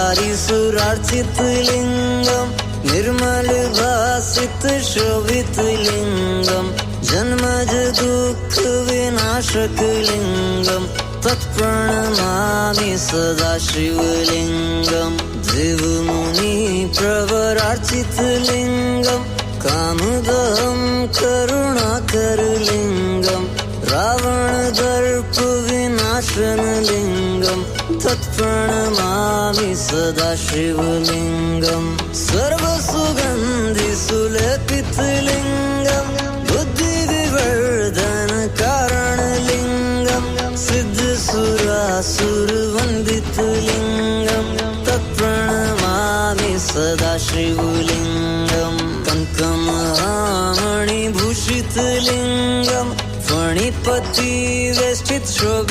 ब्रह्ममुरारिसुरार्चित लिंगम निर्मल भासित शोभित लिंगम जन्मज दुख विनाशक लिंगम तत्प्रणमामि सदा शिवलिंगम देव मुनि प्रवरार्चित लिंगम कामदहं करुणाकर लिंगम रावण दर्प विनाशन लिंगम तत्प्रणमामि सदा शिवलिंगम सर्वसुगंधि सुलेपित लिंगम बुद्धि विवर्धन कारण लिंगम सिद्ध सुरासुर वंदित लिंगम तत्प्रणमामि सदा शिवलिंगम